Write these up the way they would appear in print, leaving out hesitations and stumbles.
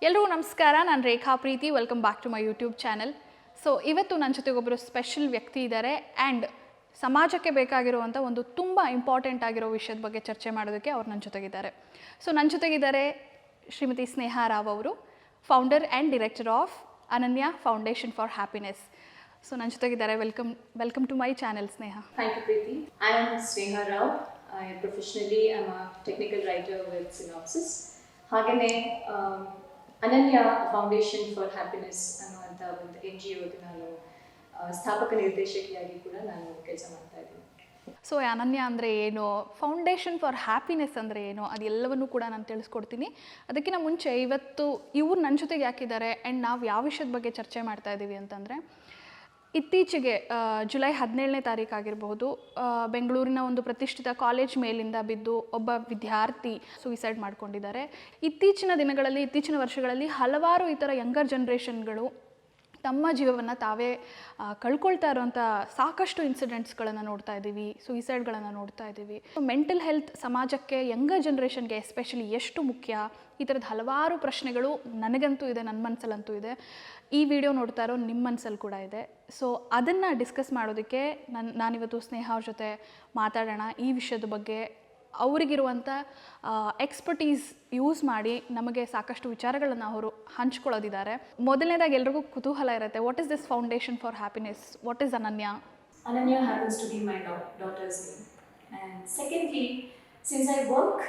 ಎಲ್ರಿಗೂ ನಮಸ್ಕಾರ. ನಾನು Rekha Preethi. Welcome back to my YouTube channel. So ಇವತ್ತು ನನ್ನ ಜೊತೆಗೊಬ್ಬರು ಸ್ಪೆಷಲ್ ವ್ಯಕ್ತಿ ಇದ್ದಾರೆ ಆ್ಯಂಡ್ ಸಮಾಜಕ್ಕೆ ಬೇಕಾಗಿರುವಂಥ ಒಂದು ತುಂಬ ಇಂಪಾರ್ಟೆಂಟ್ ಆಗಿರೋ ವಿಷಯದ ಬಗ್ಗೆ ಚರ್ಚೆ ಮಾಡೋದಕ್ಕೆ ಅವ್ರು ನನ್ನ ಜೊತೆಗಿದ್ದಾರೆ. ಸೊ ನನ್ನ ಜೊತೆಗಿದ್ದಾರೆ ಶ್ರೀಮತಿ ಸ್ನೇಹಾ ರಾವ್ ಅವರು, founder and director of Ananya foundation for happiness. So ನನ್ನ ಜೊತೆಗಿದ್ದಾರೆ. Welcome to my channel Sneha. Thank you, Preeti. I am Sneha Rao. Professionally, I am a technical writer with Synopsis. ಹಾಗೆಯೇ ಅನನ್ಯ ಫೌಂಡೇಶನ್ ಫಾರ್ ಹ್ಯಾಪಿನೆಸ್ ಅನ್ನುವಂಥ ಒಂದು NGOಗೆ ನಾನು ಸ್ಥಾಪಕ ನಿರ್ದೇಶಕಿಯಾಗಿ ಕೂಡ ನಾನು ಕೆಲಸ ಮಾಡ್ತಾ ಇದ್ದೀನಿ. ಸೊ ಅನನ್ಯ ಅಂದರೆ ಏನು, ಫೌಂಡೇಶನ್ ಫಾರ್ ಹ್ಯಾಪಿನೆಸ್ ಅಂದರೆ ಏನು, ಅದೆಲ್ಲವನ್ನೂ ಕೂಡ ನಾನು ತಿಳಿಸ್ಕೊಡ್ತೀನಿ. ಅದಕ್ಕಿಂತ ಮುಂಚೆ ಇವತ್ತು ಇವ್ರು ನನ್ನ ಜೊತೆಗೆ ಯಾಕಿದ್ದಾರೆ ಆ್ಯಂಡ್ ನಾವು ಯಾವ ವಿಷಯದ ಬಗ್ಗೆ ಚರ್ಚೆ ಮಾಡ್ತಾ ಇದ್ದೀವಿ ಅಂತಂದರೆ, ಇತ್ತೀಚೆಗೆ ಜುಲೈ 17ನೇ ತಾರೀಕು ಆಗಿರಬಹುದು, ಬೆಂಗಳೂರಿನ ಒಂದು ಪ್ರತಿಷ್ಠಿತ ಕಾಲೇಜ್ ಮೇಲಿಂದ ಬಿದ್ದು ಒಬ್ಬ ವಿದ್ಯಾರ್ಥಿ ಸೂಯಿಸೈಡ್ ಮಾಡ್ಕೊಂಡಿದ್ದಾರೆ. ಇತ್ತೀಚಿನ ವರ್ಷಗಳಲ್ಲಿ ಹಲವಾರು ಈ ಥರ ಯಂಗರ್ ಜನ್ರೇಷನ್ಗಳು ತಮ್ಮ ಜೀವವನ್ನು ತಾವೇ ಕಳ್ಕೊಳ್ತಾ ಇರೋವಂಥ ಸಾಕಷ್ಟು ಇನ್ಸಿಡೆಂಟ್ಸ್ಗಳನ್ನು ನೋಡ್ತಾ ಇದ್ದೀವಿ, ಸೂಯಿಸೈಡ್ಗಳನ್ನು ನೋಡ್ತಾ ಇದ್ದೀವಿ. ಮೆಂಟಲ್ ಹೆಲ್ತ್ ಸಮಾಜಕ್ಕೆ, ಯಂಗರ್ ಜನ್ರೇಷನ್ಗೆ ಎಸ್ಪೆಷಲಿ ಎಷ್ಟು ಮುಖ್ಯ, ಈ ಥರದ ಹಲವಾರು ಪ್ರಶ್ನೆಗಳು ನನಗಂತೂ ಇದೆ, ನನ್ನ ಮನಸ್ಸಲ್ಲಂತೂ ಇದೆ, ಈ ವಿಡಿಯೋ ನೋಡ್ತಾ ಇರೋ ನಿಮ್ಮ ಮನಸ್ಸಲ್ಲಿ ಕೂಡ ಇದೆ. ಸೊ ಅದನ್ನು ಡಿಸ್ಕಸ್ ಮಾಡೋದಕ್ಕೆ ನಾನಿವತ್ತು ಸ್ನೇಹ ಅವ್ರ ಜೊತೆ ಮಾತಾಡೋಣ. ಈ ವಿಷಯದ ಬಗ್ಗೆ ಅವರಿಗಿರುವಂಥ ಎಕ್ಸ್ಪರ್ಟೀಸ್ ಯೂಸ್ ಮಾಡಿ ನಮಗೆ ಸಾಕಷ್ಟು ವಿಚಾರಗಳನ್ನು ಅವರು ಹಂಚ್ಕೊಳ್ಳೋದಿದ್ದಾರೆ. ಮೊದಲನೇದಾಗಿ ಎಲ್ರಿಗೂ ಕುತೂಹಲ ಇರುತ್ತೆ, what is this foundation for happiness, what is ಅನನ್ಯ? Ananya happens to be my daughter's name. And secondly, since I work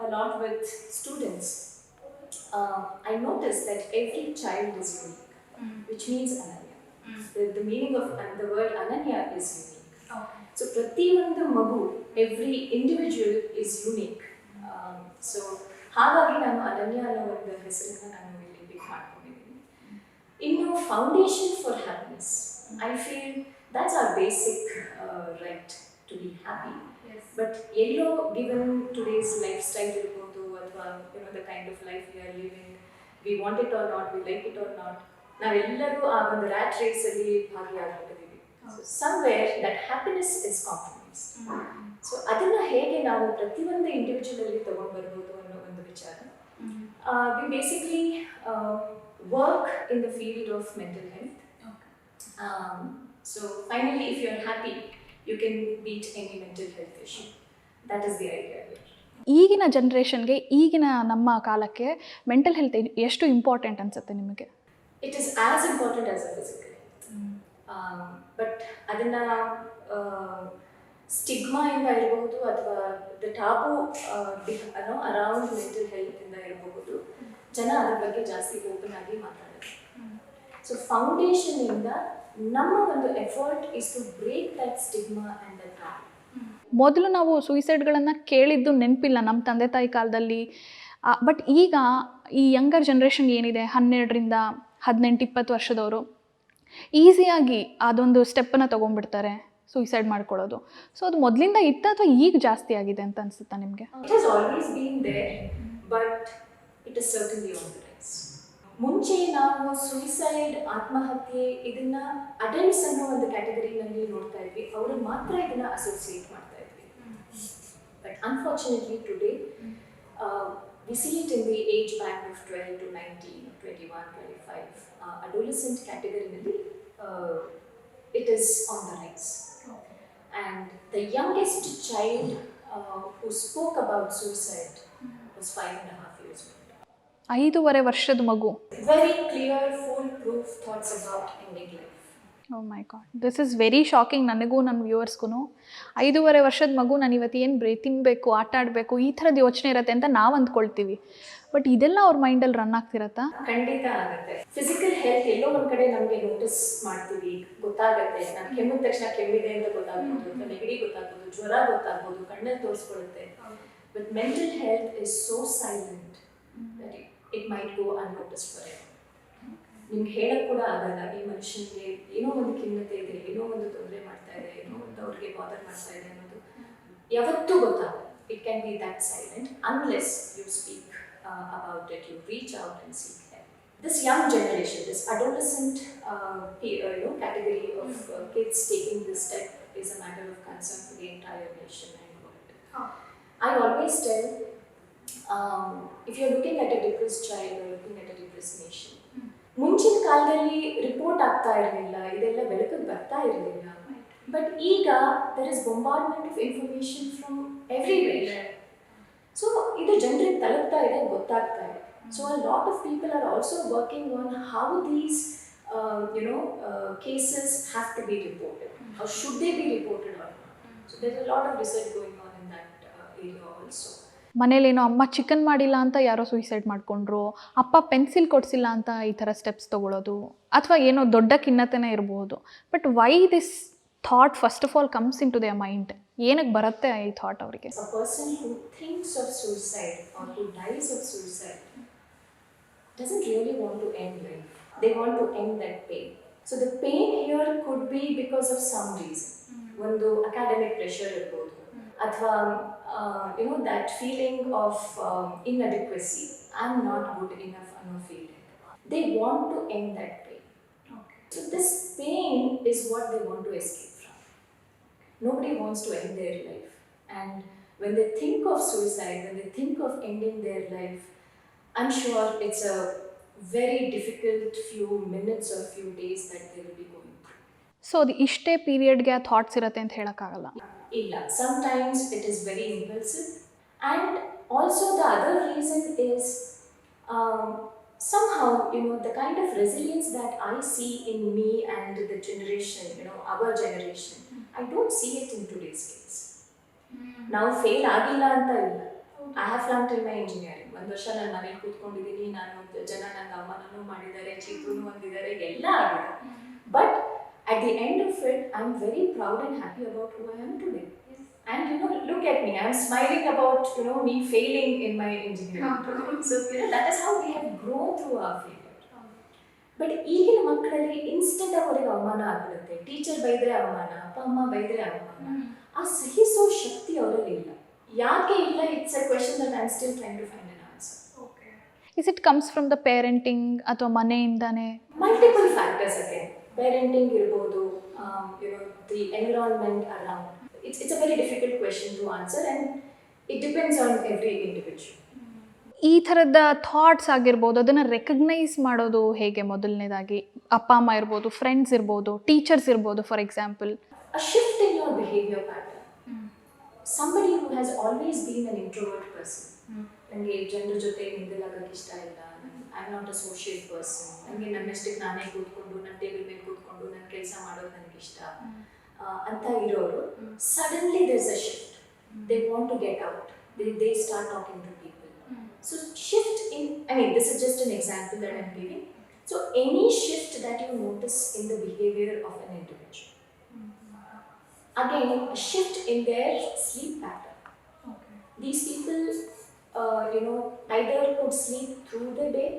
a lot with students, I notice that every child is unique, which means Ananya. The meaning of the word Ananya is unique. Okay. So ಪ್ರತಿಯೊಂದು ಮಗು, every individual is unique. So ಹಾಗಾಗಿ ನಾನು ಅನನ್ಯ ಅನ್ನೋ ಒಂದು ಹೆಸರನ್ನು ನಾನು ಇಲ್ಲಿ ಪಿಕ್ ಮಾಡ್ಕೊಂಡಿದ್ದೀನಿ. ಇನ್ನು foundation for happiness, I feel that's our basic right to be happy. But ಎಲ್ಲೋ ಗಿವನ್ ಟುಡೇಸ್ ಲೈಫ್ ಸ್ಟೈಲ್ ಇರ್ಬೋದು, ಅಥವಾ the kind of life we are living, we want it or not, we like it or not, ನಾವೆಲ್ಲರೂ ಆ ಒಂದು rat ರೇಸಲ್ಲಿ ಭಾಗಿಯಾಗ್ಬಿಟ್ಟಿದ್ದೀವಿ. Somewhere that happiness is compromised. So ಅದನ್ನ ಹೇಗೆ ನಾವು ಪ್ರತಿಯೊಂದು ಇಂಡಿವಿಜುವಲ್ ಅಲ್ಲಿ ತಗೊಂಡು ಬರ್ಬೋದು ಅನ್ನೋ ಒಂದು ವಿಚಾರ. We basically work in the field of mental health. So finally, if you are happy, you can beat any mental health issue. That is the idea here. ಈಗಿನ ಜನ್ರೇಷನ್ಗೆ, ಈಗಿನ ನಮ್ಮ ಕಾಲಕ್ಕೆ ಮೆಂಟಲ್ ಹೆಲ್ತ್ ಎಷ್ಟು ಇಂಪಾರ್ಟೆಂಟ್ ಅನ್ಸುತ್ತೆ ನಿಮಗೆ? It is as important as a physical health. But ಅದನ್ನು stigma ಇಂದ ಇರಬಹುದು, ಅಥವಾ ದ ಟಾಬು ಅರೌಂಡ್ ಮೆಂಟಲ್ ಹೆಲ್ತ್ ಇಂದ ಇರಬಹುದು, ಜನ ಅದ್ರ ಬಗ್ಗೆ ಜಾಸ್ತಿ ಓಪನ್ ಆಗಿ ಮಾತಾಡೋದು. ಸೊ ಫೌಂಡೇಶನ್ ಇಂದ ನಮ್ಮ ಒಂದು effort is to break that stigma and that taboo. ಮೊದಲು ನಾವು ಸೂಯಿಸೈಡ್ಗಳನ್ನು ಕೇಳಿದ್ದು ನೆನಪಿಲ್ಲ ನಮ್ಮ ತಂದೆ ತಾಯಿ ಕಾಲದಲ್ಲಿ. ಬಟ್ ಈಗ ಈ ಯಂಗರ್ ಜನ್ರೇಷನ್ ಏನಿದೆ, 12ರಿಂದ 18-20 ವರ್ಷದವರು ಈಸಿಯಾಗಿ ಅದೊಂದು ಸ್ಟೆಪ್ಪನ್ನು ತೊಗೊಂಡ್ಬಿಡ್ತಾರೆ, ಸೂಯಿಸೈಡ್ ಮಾಡ್ಕೊಳ್ಳೋದು. ಸೊ ಅದು ಮೊದಲಿಂದ ಇತ್ತ ಅಥವಾ ಈಗ ಜಾಸ್ತಿ ಆಗಿದೆ ಅಂತ ಅನಿಸುತ್ತಾ ನಿಮಗೆ? It has always been there, but it is certainly on the rise. ಮುಂಚೆ ನಾವು ಸೂಯಿಸೈಡ್, ಆತ್ಮಹತ್ಯೆ ಇದನ್ನ ಅಡಲ್ಟ್ಸ್ ಅನ್ನೋ ಒಂದು ಕ್ಯಾಟಗರಿನಲ್ಲಿ ನೋಡ್ತಾ ಇದ್ವಿ, ಅವರು ಮಾತ್ರ ಇದನ್ನ ಅಸೋಸಿಯೇಟ್ ಮಾಡ್ತಾ ಇದ್ವಿ. But unfortunately today we see it in the age band of 12 to 19, 21, 25. Adolescent category, it is on the rise. Okay. And the youngest child who spoke about suicide was 5.5 years old. 5.5 ವರ್ಷದ ಮಗು. Very clear, foolproof thoughts about ending life. Oh my God, this is very shocking ನನಗೂ, ನನ್ನ ವ್ಯೂವರ್ಸ್ಗೂ. 5.5 ವರ್ಷದ ಮಗು ನಾನು ಇವತ್ತು ಏನು ತಿನ್ನಬೇಕು, ಆಟ ಆಡಬೇಕು, ಈ ಥರದ ಯೋಚನೆ ಇರುತ್ತೆ ಅಂತ ನಾವು ಅಂದ್ಕೊಳ್ತೀವಿ. ಬಟ್ ಇದೆಲ್ಲ ಅವ್ರ ಮೈಂಡಲ್ಲಿ ರನ್ ಆಗ್ತಿರತ್ತಾ? ಖಂಡಿತ ಆಗುತ್ತೆ. ಫಿಸಿಕಲ್ ಹೆಲ್ತ್ ಎಲ್ಲೋ ಒಂದು ಕಡೆ ನಮಗೆ ನೋಟಿಸ್ ಮಾಡ್ತೀವಿ, ಗೊತ್ತಾಗುತ್ತೆ. ನಾನು ಕೆಮ್ಮಿದ ತಕ್ಷಣ ಕೆಮ್ಮಿದೆ ಅಂತ ಗೊತ್ತಾಗ್ಬೋದು, ನೆಗಡಿ ಗೊತ್ತಾಗ್ಬೋದು, ಜ್ವರ ಗೊತ್ತಾಗ್ಬೋದು, ಕಣ್ಣಲ್ಲಿ ತೋರಿಸ್ಕೊಳ್ಳುತ್ತೆ. But mental health is so silent that it might go unnoticed forever. ನಿಮ್ಗೆ ಹೇಳಕ್ ಕೂಡ ಆಗಲ್ಲ, ಈ ಮನುಷ್ಯನಿಗೆ ಏನೋ ಒಂದು ಖಿನ್ನತೆ ಇದೆ, ಏನೋ ಒಂದು ತೊಂದರೆ ಮಾಡ್ತಾ ಇದೆ, ಏನೋ ಒಂದು ಅವ್ರಿಗೆ ಬಾದರ್ ಮಾಡ್ತಾ ಇದೆ ಅನ್ನೋದು ಯಾವತ್ತೂ ಗೊತ್ತಾಗಲ್ಲ. It can be that silent unless you speak about it, you reach out and seek help. This young generation, this adolescent category of kids taking this step is a matter of concern for the entire nation and world. I always tell if you're looking at a depressed child or looking at a depressed nation, ಮುಂಚಿನ ಕಾಲದಲ್ಲಿ report ಆಗ್ತಾ ಇರಲಿಲ್ಲ, ಇದೆಲ್ಲ ಬೆಳಕಿಗೆ ಬರ್ತಾ ಇರಲಿಲ್ಲ. But ಈಗ there is bombardment of information from everywhere. So ಇದು ಜನರಿಗೆ ತಲುಪ್ತಾ ಇದೆ, ಗೊತ್ತಾಗ್ತಾ ಇದೆ. So a lot of people are also working on how these cases have to be reported. How should they be reported or not? So there's a lot of research going on in that area also. ಮನೇಲೇನೋ ಅಮ್ಮ chicken ಮಾಡಿಲ್ಲ ಅಂತ ಯಾರೋ suicide ಮಾಡಿಕೊಂಡ್ರು, ಅಪ್ಪ pencil ಕೊಡಿಸಿಲ್ಲ ಅಂತ ಈ ಥರ steps ತೊಗೊಳ್ಳೋದು, ಅಥವಾ ಏನೋ ದೊಡ್ಡ ಖಿನ್ನತೆನೇ ಇರ್ಬೋದು. But why this thought first of all comes in to their mind? ಏನಕ್ಕೆ ಬರುತ್ತೆ ಈ ಥಾಟ್ ಅವರಿಗೆ? A person who thinks of suicide or who dies of suicide doesn't really want to end life. They want to end that pain. So the pain here could be because of some reason. ಒಂದು academic pressure ಇರ್ಬೋದು, ಅಥವಾ that feeling of inadequacy. I'm not good enough ಅನ್ನೋ feeling. They want to end that pain. Okay. So this pain is what they want to escape from. Nobody wants to end their life. And when they think of suicide, when they think of ending their life, I'm sure it's a very difficult few minutes or few days that they will be going through. So ಅದು ಇಷ್ಟೇ ಪೀರಿಯಡ್ಗೆ ಆ thoughts ಇರುತ್ತೆ ಅಂತ ಹೇಳೋಕ್ಕಾಗಲ್ಲ. ಇಲ್ಲ, sometimes it is very impulsive. And also the other reason is somehow, the kind of resilience that I see in me and the generation, our generation, I don't see it in today's kids. ನಾವು fail ಆಗಿಲ್ಲ ಅಂತ ಇಲ್ಲ. I have flunked in my engineering. ಒಂದು ವರ್ಷ ನಾನು ಮನೇಲಿ ಕೂತ್ಕೊಂಡಿದ್ದೀನಿ, ನಾನು ಜನ ನನ್ನ ಅವಮಾನನೂ ಮಾಡಿದ್ದಾರೆ, ಚೀಟೂ ಹೊಂದಿದ್ದಾರೆ, ಎಲ್ಲ ಆಗಿದೆ. But at the end of it, I'm very proud and happy about who I am today. Yes. And look at me, I'm smiling about me failing in my engineering. So that is how we have grown through our failure. But ಈಗಿನ ಮಕ್ಕಳಲ್ಲಿ instant ಆಗಿ ಅವರಿಗೆ ಅವಮಾನ ಆಗ್ಬಿಡುತ್ತೆ. Teacher ಬೈದ್ರೆ ಅವಮಾನ, ಅಪ್ಪ ಅಮ್ಮ ಬೈದ್ರೆ ಅವಮಾನ. ಆ ಸಹಿಸೋ ಶಕ್ತಿ ಅವರಲ್ಲಿ ಇಲ್ಲ. ಯಾಕೆ ಇಲ್ಲ? It's a question that I am still trying to find an answer. Okay. Is it comes from the parenting ಅಥವಾ ಮನೆಯಿಂದಾನೇ? Multiple factors again. ಪೇರೆಂಟಿಂಗ್ ಇರ್ಬೋದು, the environment around. It's a very difficult question to answer, and it depends on every individual. ಈ ಥರದ thoughts ಆಗಿರ್ಬೋದು, ಅದನ್ನು recognise ಮಾಡೋದು ಹೇಗೆ? ಮೊದಲನೇದಾಗಿ ಅಪ್ಪ ಅಮ್ಮ ಇರ್ಬೋದು, ಫ್ರೆಂಡ್ಸ್ ಇರ್ಬೋದು, ಟೀಚರ್ಸ್ ಇರ್ಬೋದು, for example. A shift in your behavior pattern. Somebody who has always been an introvert person. ನನಗೆ ಜನರ ಜೊತೆ ಮಿಂಗಲಾಗಕ್ಕೆ ಇಷ್ಟ ಇಲ್ಲ, I am not a social person, ನನಗೆ ನನ್ನಷ್ಟಕ್ಕೆ ನಾನೇ ಕೂತ್ಕೊಂಡು ನನ್ನ ಟೇಬಲ್ ಮೇಲೆ ಕೂತ್ಕೊಂಡು ನನ್ನ ಕೆಲಸ ಮಾಡೋದು ನನಗೆ ಇಷ್ಟ ಅಂತ ಇರೋರು, suddenly there is a shift. They want to get out. They start talking to people. So shift in, this is just an example that I'm giving. So any shift that you notice in the behavior of an individual. Again, a shift in their sleep pattern. Okay. These people, either could sleep through the day.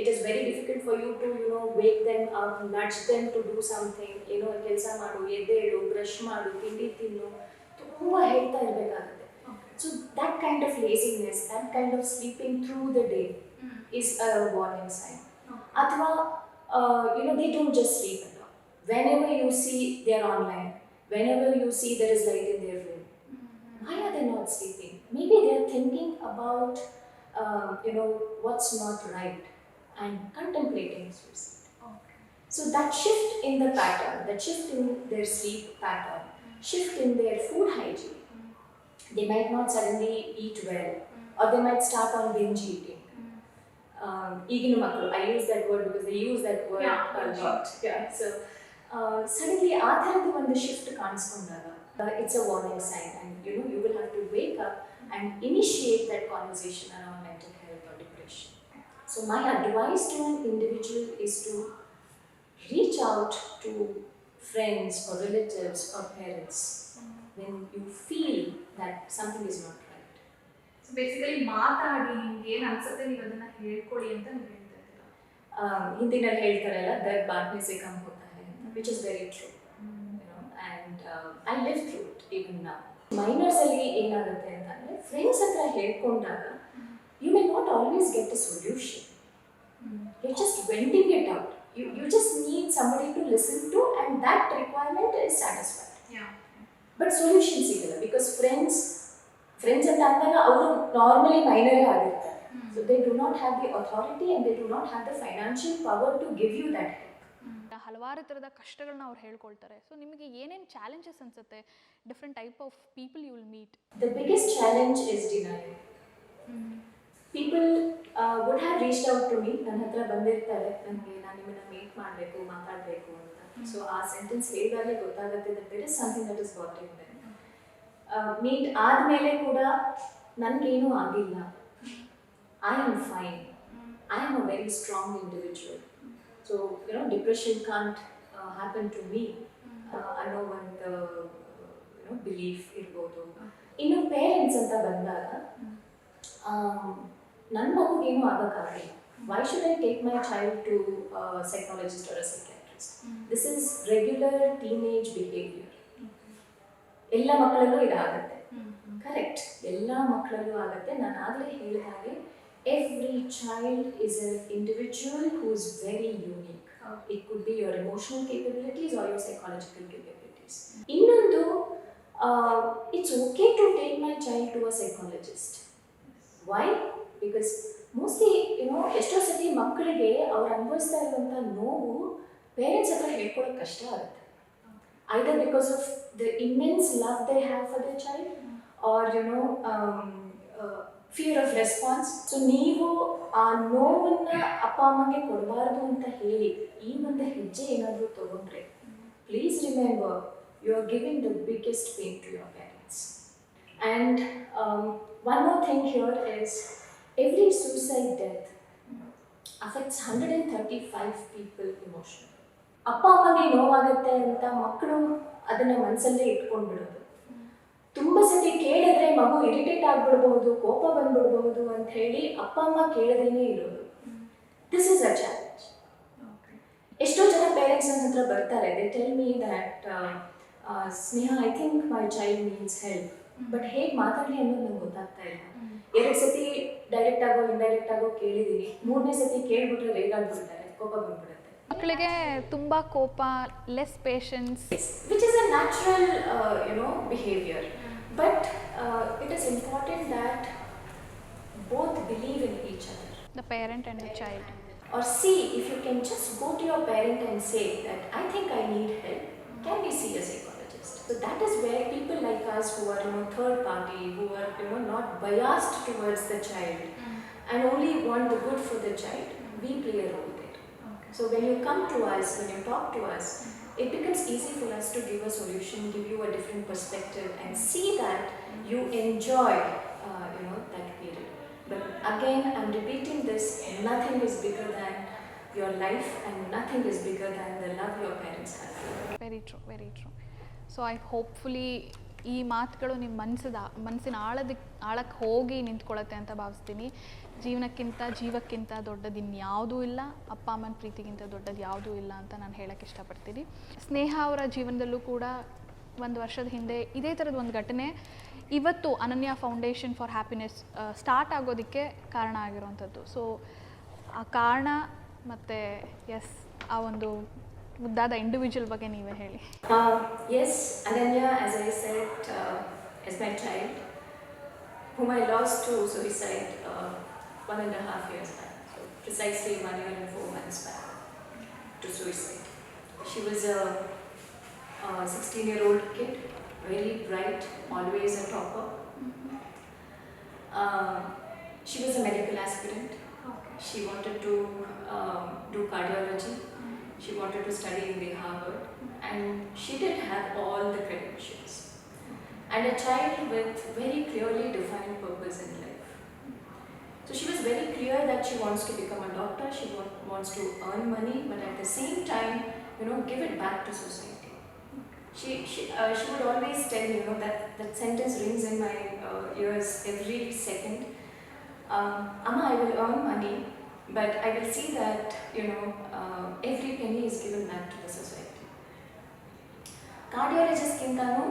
It is very difficult for you to, wake them up, nudge them to do something. ಕೆಲಸ ಮಾಡು, ಎದ್ದೇಳು, brush ಮಾಡು, ತಿಂಡಿ ತಿನ್ನು, ತುಂಬ ಹೇಳ್ತಾ ಇರಬೇಕಾಗುತ್ತೆ. So that kind of laziness, that kind of sleeping through the day is a warning sign. Athwa, they don't just sleep at all. Whenever you see they're online, whenever you see there is light in their room, why are they not sleeping? Maybe they're thinking about, what's not right and contemplating suicide. Okay. So that shift in the pattern, that shift in their sleep pattern, shift in their food hygiene. They might not suddenly eat well, or they might start on binge eating. ಈಗಿನ ಮಕ್ಕಳು, I use that word because they use that word a lot. Yeah. So suddenly ಆ ಥರದ ಒಂದು shift ಕಾಣಿಸ್ಕೊಂಡಾಗ it's a warning sign, and you will have to wake up and initiate that conversation around mental health or depression. So my advice to an individual is to reach out to friends or relatives or parents when you feel that something is not right. So basically ಮಾತಾಡಿ ನಿಮ್ಗೆ ಏನು ಅನ್ಸುತ್ತೆ ನೀವು ಅದನ್ನ ಹೇಳ್ಕೊಳ್ಳಿ ಅಂತ ನೀವು ಹೇಳ್ತಾ ಇದ್ದೀರಾ. ಹಿಂದಿನಲ್ಲಿ ಹೇಳ್ತಾರಲ್ಲ, ದರ್ದ್ ಬಾತ್ ಮೇ ಸೆ ಕಮ್ ಹೋತಾ ಹೈ, which is very true. And I live through it even now. Minors ಅಲ್ಲಿ ಏನಾಗುತ್ತೆ ಅಂತಂದ್ರೆ, ಫ್ರೆಂಡ್ಸ್ ಹತ್ರ ಹೇಳ್ಕೊಂಡಾಗ you may not always get a solution. You're just venting it out. You just need somebody to listen to, and that requirement is satisfied. Yeah. But solution sigala, because friends ಅಂತ ಅಂದಾಗ ಅವರು normally ಮೈನರೇ ಆಗಿರ್ತಾರೆ. So they do not have the authority and they do not have the financial power to give you that help. ಹಲವಾರು ಥರದ ಕಷ್ಟಗಳನ್ನ ಅವ್ರು ಹೇಳ್ಕೊಳ್ತಾರೆ. So ನಿಮಗೆ ಏನೇನು ಚಾಲೆಂಜಸ್ ಅನ್ಸುತ್ತೆ? Different type of people you will meet. The biggest challenge is denial. People would have reached out to me, ನನ್ನ ಹತ್ರ ಬಂದಿರ್ತಾರೆ, ನನಗೆ ನಾನು ನಿಮ್ಮನ್ನು ಮೀಟ್ ಮಾಡಬೇಕು, ಮಾತಾಡಬೇಕು ಅಂತ. ಸೊ ಆ ಸೆಂಟೆನ್ಸ್ ಹೇಳಿದಾಗಲೇ ಗೊತ್ತಾಗುತ್ತೆ that there is something that is bothering them. Meet ಆದಮೇಲೆ ಕೂಡ ನನಗೇನೂ ಆಗಿಲ್ಲ, I am fine, I am a very strong individual. So depression can't happen to me ಅನ್ನೋ ಒಂದು ಬಿಲೀಫ್ ಇರ್ಬೋದು. ಇನ್ನು ಪೇರೆಂಟ್ಸ್ ಅಂತ ಬಂದಾಗ ನನ್ನ ಮಗುಗೇನು ಆಗೋಕ್ಕಾಗಲ್ಲ. Why should I take my child to psychologist or a psychiatrist? This is regular teenage behaviour. ಎಲ್ಲ ಮಕ್ಕಳಲ್ಲೂ ಇದಾಗುತ್ತೆ, ಕರೆಕ್ಟ್, ಎಲ್ಲ ಮಕ್ಕಳಲ್ಲೂ ಆಗುತ್ತೆ. ನಾನು ಆಗಲೇ ಹೇಳಿದ ಹಾಗೆ every child is an individual who is very unique. It could be your emotional capabilities or your psychological capabilities. ಇನ್ನೊಂದು, it's okay to take my child to a psychologist. Why? Because mostly ಎಷ್ಟೋ ಸತಿ ಮಕ್ಕಳಿಗೆ ಅವ್ರು ಅನುಭವಿಸ್ತಾ ಇರುವಂಥ ನೋವು parents ಹತ್ರ ಹೇಳ್ಕೊಳ್ಳೋಕೆ ಕಷ್ಟ ಆಗುತ್ತೆ. Either because of the immense love they have for the child or fear of response. So ನೀವು ಆ ನೋವನ್ನು ಅಪ್ಪ ಅಮ್ಮಗೆ ಕೊಡಬಾರ್ದು ಅಂತ ಹೇಳಿ ಈ ಒಂದು ಹೆಜ್ಜೆ ಏನಾದರೂ ತಗೊಂಡ್ರೆ, please remember you are giving the biggest pain to your parents. And one more thing here is every suicide death affects 135 people emotionally. ಅಪ್ಪ ಅಮ್ಮಗೆ ನೋವಾಗುತ್ತೆ ಅಂತ ಮಕ್ಕಳು ಅದನ್ನು ಮನಸ್ಸಲ್ಲೇ ಇಟ್ಕೊಂಡ್ಬಿಡೋದು. ತುಂಬ ಸತಿ ಕೇಳಿದ್ರೆ ಮಗು ಇರಿಟೇಟ್ ಆಗಿಬಿಡ್ಬಹುದು, ಕೋಪ ಬಂದ್ಬಿಡ್ಬಹುದು ಅಂತ ಹೇಳಿ ಅಪ್ಪ ಅಮ್ಮ ಕೇಳದೇನೆ ಇರೋದು. This is a challenge. ಎಷ್ಟೋ ಜನ ಪೇರೆಂಟ್ಸ್ ನನ್ನ ಹತ್ರ ಬರ್ತಾರೆ, they tell me that Sneha, I think my child needs help, but ಹೇಗೆ ಮಾತಾಡಲಿ ಅನ್ನೋದು ನಂಗೆ ಗೊತ್ತಾಗ್ತಾ ಇಲ್ಲ. 2 ಸತಿ ಡೈರೆಕ್ಟ್ ಆಗೋ ಇಂಡೈರೆಕ್ಟ್ ಆಗೋ ಕೇಳಿದ್ದೀನಿ, 3ನೇ ಸತಿ ಕೇಳ್ಬಿಟ್ರೆ ರೇಗಾಡ್ಬಿಡ್ತಾರೆ, ಕೋಪ ಬಂದ್ಬಿಡುತ್ತೆ. ಮಕ್ಕಳಿಗೆ ತುಂಬ ಕೋಪ, less patience, which is a natural behaviour. But it is important that both believe in each other, the parent and the child. Or see, if you can just go to your parent and say that I think I need help, can we see a psychologist? So that is where people like us who are third party, who are not biased towards the child and only want the good for the child, we play a role there. Okay. So when you come to us, when you talk to us, it becomes easy for us to give a solution, give you a different perspective and see that you enjoy that period. But again, I'm repeating this, nothing is bigger than your life and nothing is bigger than the love your parents have. Very true, very true. So I hopefully ಈ ಮಾತುಗಳು ನಿಮ್ಮ ಮನಸ್ಸಿನ ಆಳಕ್ಕೆ ಹೋಗಿ ನಿಂತ್ಕೊಳ್ಳುತ್ತೆ ಅಂತ ಭಾವಿಸ್ತೀನಿ. ಜೀವಕ್ಕಿಂತ ದೊಡ್ಡದು ಇನ್ಯಾವುದೂ ಇಲ್ಲ, ಅಪ್ಪ ಅಮ್ಮನ ಪ್ರೀತಿಗಿಂತ ದೊಡ್ಡದು ಯಾವುದೂ ಇಲ್ಲ ಅಂತ ನಾನು ಹೇಳೋಕ್ಕೆ ಇಷ್ಟಪಡ್ತೀನಿ. ಸ್ನೇಹ ಅವರ ಜೀವನದಲ್ಲೂ ಕೂಡ 1 ವರ್ಷದ ಹಿಂದೆ ಇದೇ ಥರದ ಒಂದು ಘಟನೆ ಇವತ್ತು ಅನನ್ಯ ಫೌಂಡೇಶನ್ ಫಾರ್ ಹ್ಯಾಪಿನೆಸ್ ಸ್ಟಾರ್ಟ್ ಆಗೋದಕ್ಕೆ ಕಾರಣ ಆಗಿರುವಂಥದ್ದು. ಸೊ ಆ ಕಾರಣ ಮತ್ತು ಆ ಒಂದು ಮುದ್ದಾದ ಇಂಡಿವಿಜುವಲ್ ಬಗ್ಗೆ ನೀವೇ ಹೇಳಿ. Yes, Ananya, as I said, as my child, whom I lost to suicide 1.5 years back, so precisely 1 year and 4 months back to suicide. She was a 16-year-old kid, very bright, always a topper. She was a medical aspirant. Okay. She wanted to do cardiology. She wanted to study in the Harvard, and she did have all the credentials. And a child with very clearly defined purpose in life. So she was very clear that she wants to become a doctor. She wants to earn money, but at the same time, give it back to society. She would always tell me, that sentence rings in my ears every second. Amma, I will earn money, but I will see that, every penny is given back to the society. Cardiologists kintanu,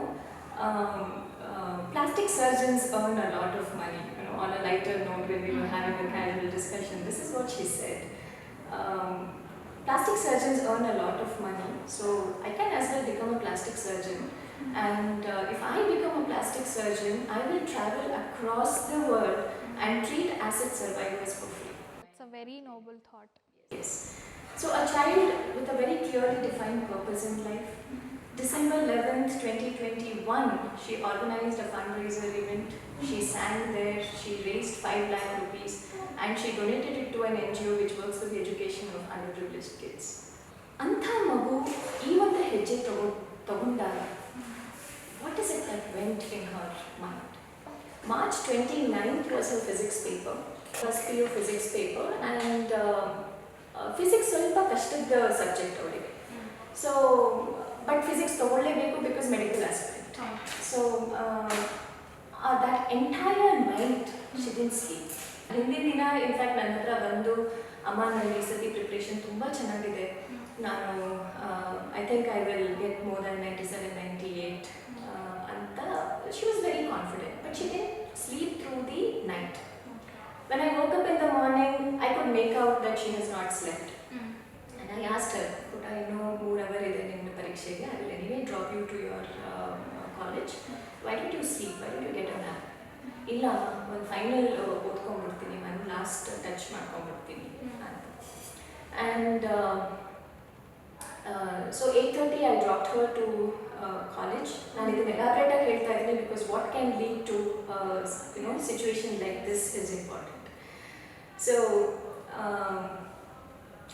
plastic surgeons earn a lot of money. On a lighter note, when we were having a casual discussion, this is what she said. Plastic surgeons earn a lot of money, so I can as well become a plastic surgeon And if I become a plastic surgeon, I will travel across the world and treat acid survivors for free. It's a very noble thought. Yes. So a child with a very clearly defined purpose in life. December 11th, 2021, she organized a fundraiser event. She sang there, she raised 5 lakh rupees and she donated it to an NGO which works for the education of underprivileged kids. ಅಂಥ ಮಗು ಈ ಒಂದು ಹೆಜ್ಜೆ ತಗೊಂಡಾಗ what is it that went in her mind? March 29th was her physics paper, first PU physics paper, and physics ಸ್ವಲ್ಪ ಕಷ್ಟದ subject ಅವಳಿಗೆ. So but physics ತಗೊಳ್ಳೇಬೇಕು because medical aspect. So that entire night she didn't sleep. ಹಿಂದಿನ ದಿನ in fact ನನ್ನ ಹತ್ರ ಬಂದು ಅಮ್ಮ ನನಗೆ ಈ ಸತಿ ಪ್ರಿಪ್ರೇಷನ್ ತುಂಬ ಚೆನ್ನಾಗಿದೆ, ನಾನು I think I will get more than 97, 98 ಅಂತ she was very confident, but she didn't sleep through the night. When I woke up in the morning, I could make out that she has not slept. And I asked her, could I know more hour ಇದೆ ನಿಮ್ಮ ಪರೀಕ್ಷೆಗೆ? I will anyway drop you to your college. Why did you sleep? Why did you get a nap? ಇಲ್ಲ, ಒಂದು final ಓದ್ಕೊಂಡ್ಬಿಡ್ತೀನಿ, ಒಂದು last touch ಮಾಡ್ಕೊಂಡ್ಬಿಡ್ತೀನಿ ಅಂತ. And so 8:30 I dropped her to college. ನಾನು ಇದನ್ನು ಎಲಾಬ್ರೇಟಾಗಿ ಹೇಳ್ತಾ ಇದ್ದೀನಿ because what can lead to situation like this is important. So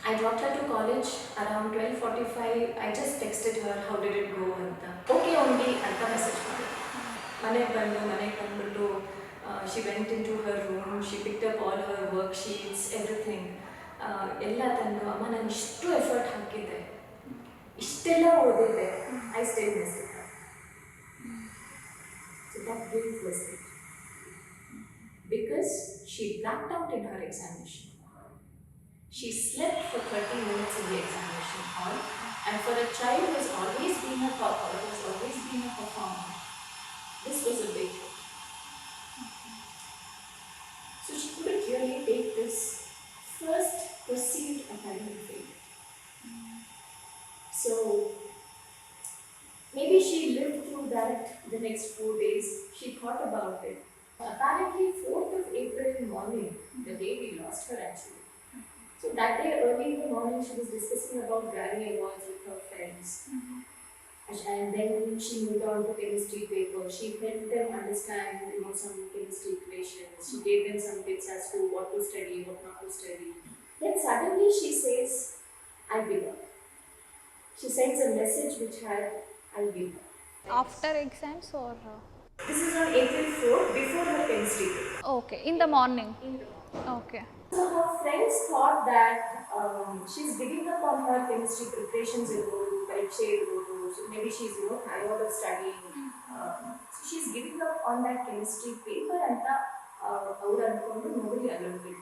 I dropped her to college around 12:45. I just texted her, how did it go ಅಂತ. Okay only ಅಂತ message ಮಾಡಿದೆ. ಮನೆಗೆ ಬಂದ್ಬಿಟ್ಟು she went into her room, she picked up all her worksheets, everything. ಎಲ್ಲ ತಂದು, ಅಮ್ಮ ನಾನು ಇಷ್ಟು ಎಫರ್ಟ್ ಹಾಕಿದ್ದೆ, ಇಷ್ಟೆಲ್ಲ ಓದಿದ್ದೆ, I still missed it. So that guilt was it. Because she blacked out in her examination. She slept for 30 minutes in the examination hall, and for a child who has always been a topper, who has always been a performer, this was a big hit. So she couldn't really take this first perceived academic failure. So maybe she lived through that the next 4 days. She thought about it. Apparently 4th of April morning, the day we lost her actually. So that day early in the morning she was discussing about Grammy Awards with her friends. And then she moved on to chemistry paper. She helped them understand, some chemistry equations. She gave them some tips as to what to study, what not to study. Then suddenly she says, I give up. She sends a message which had, I give up. After exams or? This is on April 4th, before her chemistry paper. Okay, in the morning. Okay. So her friends thought that she's giving up on her chemistry preparations so maybe she's tired of studying. So she's giving up on that chemistry paper and nobody allowed it.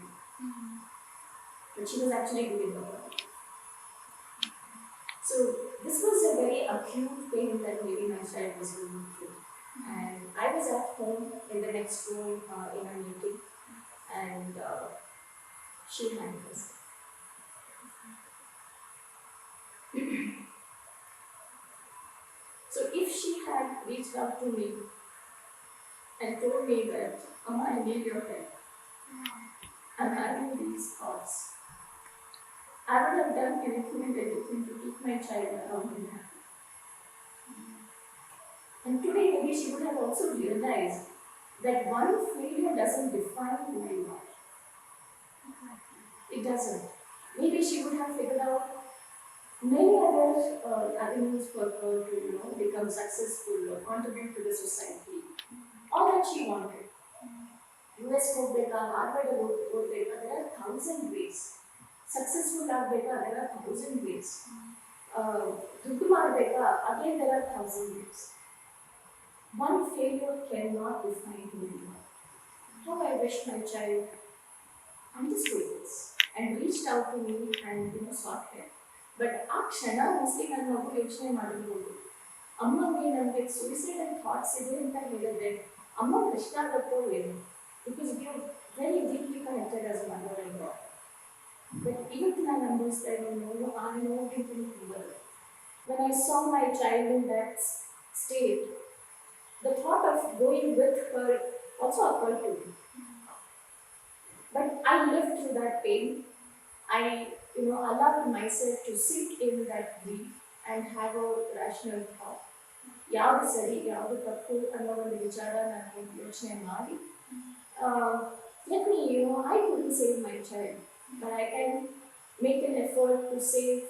But she was actually giving up on it. So this was a very acute pain that maybe my child was going through. And I was at home in the next room in a meeting, and she had this. So if she had reached out to me and told me that, Amma, I need your help, I'm having these thoughts, I would have done anything and everything to keep my child around and happy. And today maybe she would have also realized that one failure doesn't define who you are. It doesn't. Maybe she would have figured out many other avenues for her to become successful or contribute to the society. All that she wanted. US ಹೋಗ್ಬೇಕಾ, Harvard ಹೋಗ್ಬೇಕಾ, there are 1,000 ways. Successful ಆಗಬೇಕಾ, there are 1,000 ways. ದುಡ್ಡು ಮಾಡಬೇಕಾ, again there are 1,000 ways. One failure cannot define who you are. How I wish my child understood this and reached out to me and sought help. But ಆ ಕ್ಷಣ mostly ನನ್ನ ಮಗು ಯೋಚನೆ ಮಾಡಿರ್ಬೋದು, ಅಮ್ಮಗೆ ನನಗೆ ಸುಯಿಸೈಡಲ್ ಥಾಟ್ಸ್ ಇದೆ ಅಂತ ಹೇಳಿದ್ರೆ ಅಮ್ಮಗೆ ಇಷ್ಟ ಆಗುತ್ತೋ ಏನು, because we are very deeply connected as a mother and daughter. But ಇವತ್ತು ನಾನು ಅನುಭವಿಸ್ತಾ ಇರೋ ನೋವು ಆ ನೋವಿಗಿಂತ ತುಂಬ. When I saw my child in that stayed, the thought of going with her also occurred to me. But I lived through that pain. I, allowed myself to sit in that grief and have a rational thought. ಯಾವುದು ಸರಿ ಯಾವುದು ತಪ್ಪು ಅನ್ನೋ ಒಂದು ವಿಚಾರ ನಾನು ಯೋಚನೆ ಮಾಡಿ let me, I couldn't save my child, but I can make an effort to save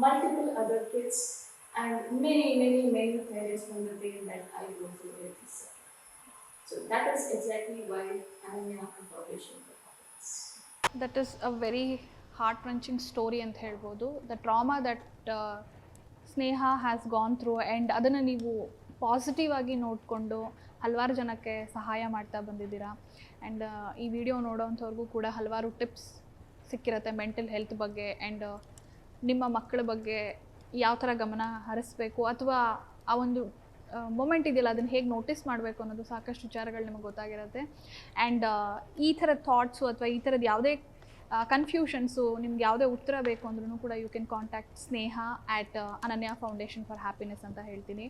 multiple other kids and many, many, many parents from the pain that I go through every second. So that is exactly why Ananya and Foundation for Happiness. That is a very heart wrenching story ಅಂತ ಹೇಳ್ಬೋದು. The trauma that Sneha has gone through and ಅದನ್ನು ನೀವು positive ಆಗಿ ನೋಡಿಕೊಂಡು ಹಲವಾರು ಜನಕ್ಕೆ ಸಹಾಯ ಮಾಡ್ತಾ ಬಂದಿದ್ದೀರಾ. ಆ್ಯಂಡ್ ಈ ವಿಡಿಯೋ ನೋಡೋವಂಥವ್ರಿಗೂ ಕೂಡ ಹಲವಾರು ಟಿಪ್ಸ್ ಸಿಕ್ಕಿರುತ್ತೆ ಮೆಂಟಲ್ ಹೆಲ್ತ್ ಬಗ್ಗೆ ಆ್ಯಂಡ್ ನಿಮ್ಮ ಮಕ್ಕಳ ಬಗ್ಗೆ ಯಾವ ಥರ ಗಮನ ಹರಿಸ್ಬೇಕು ಅಥವಾ ಆ ಒಂದು ಮೊಮೆಂಟ್ ಇದೆಯಲ್ಲ ಅದನ್ನು ಹೇಗೆ ನೋಟಿಸ್ ಮಾಡಬೇಕು ಅನ್ನೋದು ಸಾಕಷ್ಟು ವಿಚಾರಗಳು ನಿಮಗೆ ಗೊತ್ತಾಗಿರುತ್ತೆ. ಆ್ಯಂಡ್ ಈ ಥರದ ಥಾಟ್ಸು ಅಥವಾ ಈ ಥರದ್ದು ಯಾವುದೇ ಕನ್ಫ್ಯೂಷನ್ಸು ನಿಮ್ಗೆ ಯಾವುದೇ ಉತ್ತರ ಬೇಕು ಅಂದ್ರೂ ಕೂಡ you can contact Sneha at Ananya foundation for happiness ಅಂತ ಹೇಳ್ತೀನಿ.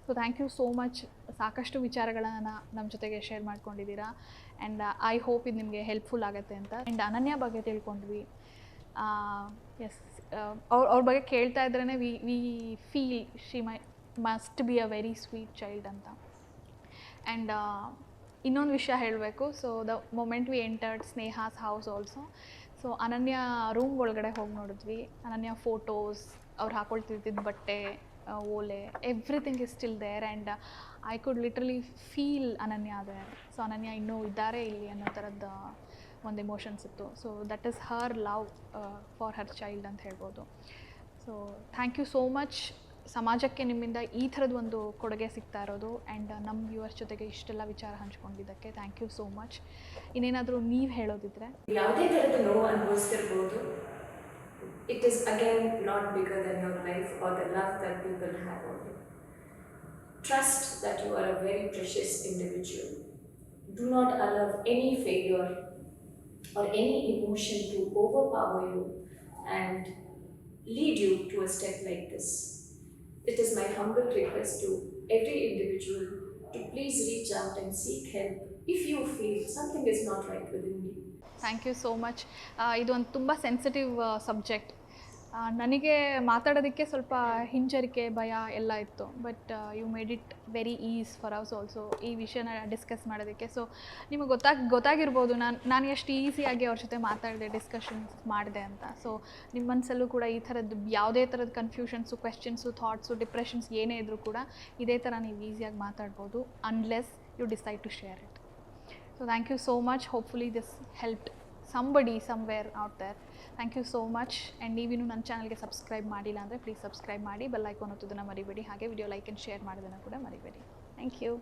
So thank you so much. ಸಾಕಷ್ಟು ವಿಚಾರಗಳನ್ನು ನಮ್ಮ ಜೊತೆಗೆ ಶೇರ್ ಮಾಡ್ಕೊಂಡಿದ್ದೀರಾ ಆ್ಯಂಡ್ ಐ ಹೋಪ್ ಇದು ನಿಮಗೆ ಹೆಲ್ಪ್ಫುಲ್ ಆಗುತ್ತೆ ಅಂತ. ಆ್ಯಂಡ್ ಅನನ್ಯ ಬಗ್ಗೆ ತಿಳ್ಕೊಂಡ್ವಿ. ಎಸ್, ಅವ್ರ ಬಗ್ಗೆ ಕೇಳ್ತಾ ಇದ್ರೇ we feel she must be a very sweet child ಅಂತ. ಆ್ಯಂಡ್ ಇನ್ನೊಂದು ವಿಷಯ ಹೇಳಬೇಕು. So the moment we entered Sneha's house also, so Ananya room ಒಳಗಡೆ ಹೋಗಿ ನೋಡಿದ್ವಿ. ಅನನ್ಯ ಫೋಟೋಸ್, ಅವ್ರು ಹಾಕೊಳ್ತಿದ್ದಿದ್ದು ಬಟ್ಟೆ, ಓಲೆ, everything is still there and I could literally feel Ananya there. So Ananya ಇನ್ನೂ ಇದ್ದಾರೆ ಇಲ್ಲಿ ಅನ್ನೋ ಥರದ್ದು ಒಂದು ಎಮೋಷನ್ಸ್ ಇತ್ತು. So that is her love for her child ಅಂತ ಹೇಳ್ಬೋದು. So thank you so much. ಸಮಾಜಕ್ಕೆ ನಿಮ್ಮಿಂದ ಈ ಥರದ್ದು ಒಂದು ಕೊಡುಗೆ ಸಿಗ್ತಾ ಇರೋದು ಆ್ಯಂಡ್ ನಮ್ಮ ವ್ಯೂವರ್ಸ್ ಜೊತೆಗೆ ಇಷ್ಟೆಲ್ಲ ವಿಚಾರ ಹಂಚ್ಕೊಂಡಿದ್ದಕ್ಕೆ ಥ್ಯಾಂಕ್ ಯು ಸೋ ಮಚ್. ಇನ್ನೇನಾದರೂ ನೀವು ಹೇಳೋದಿದ್ರೆ? ಯಾವುದೇ ಥರದ ನೋವು ಅನುಭವಿಸ್ತಿರ್ಬೋದು, it is again not bigger than your life or the love that people have on you. Trust that you are a very precious individual. Do not allow any failure or any emotion to overpower you and lead you to a step like this. It is my humble request to every individual to please reach out and seek help if you feel something is not right within you. Thank you so much. ಇದು ಒಂದು ತುಂಬ sensitive subject. ನನಗೆ ಮಾತಾಡೋದಕ್ಕೆ ಸ್ವಲ್ಪ ಹಿಂಜರಿಕೆ, ಭಯ ಎಲ್ಲ ಇತ್ತು. But you made it very easy for us also ಈ ವಿಷಯನ ಡಿಸ್ಕಸ್ ಮಾಡೋದಕ್ಕೆ. ಸೊ ನಿಮಗೆ ಗೊತ್ತಾಗಿರ್ಬೋದು ನಾನು ಎಷ್ಟು ಈಸಿಯಾಗಿ ಅವ್ರ ಜೊತೆ ಮಾತಾಡಿದೆ, ಡಿಸ್ಕಷನ್ಸ್ ಮಾಡಿದೆ ಅಂತ. ಸೊ ನಿಮ್ಮ ಮನಸ್ಸಲ್ಲೂ ಕೂಡ ಈ ಥರದ್ದು ಯಾವುದೇ ಥರದ ಕನ್ಫ್ಯೂಷನ್ಸು, ಕ್ವೆಶ್ಚನ್ಸು, ಥಾಟ್ಸು, ಡಿಪ್ರೆಷನ್ಸ್ ಏನೇ ಇದ್ದರೂ ಕೂಡ ಇದೇ ಥರ ನೀವು ಈಸಿಯಾಗಿ ಮಾತಾಡ್ಬೋದು, unless you decide to share it. So thank you so much. Hopefully this helped somebody somewhere out there. Thank you so much. And ನೀವಿನ್ನೂ ನನ್ನ ಚಾನಲ್ಗೆ ಸಬ್ಸ್ಕ್ರೈಬ್ ಮಾಡಿಲ್ಲ ಅಂದರೆ ಪ್ಲೀಸ್ ಸಬ್ಸ್ಕ್ರೈಬ್ ಮಾಡಿ, ಬೆಲ್ ಐಕಾನ್ ಒತ್ತೋದನ್ನು ಮರಿಬೇಡಿ. ಹಾಗೆ ವಿಡಿಯೋ ಲೈಕ್ ಆ್ಯಂಡ್ ಶೇರ್ ಮಾಡೋದನ್ನು ಕೂಡ ಮರಿಬೇಡಿ. Thank you.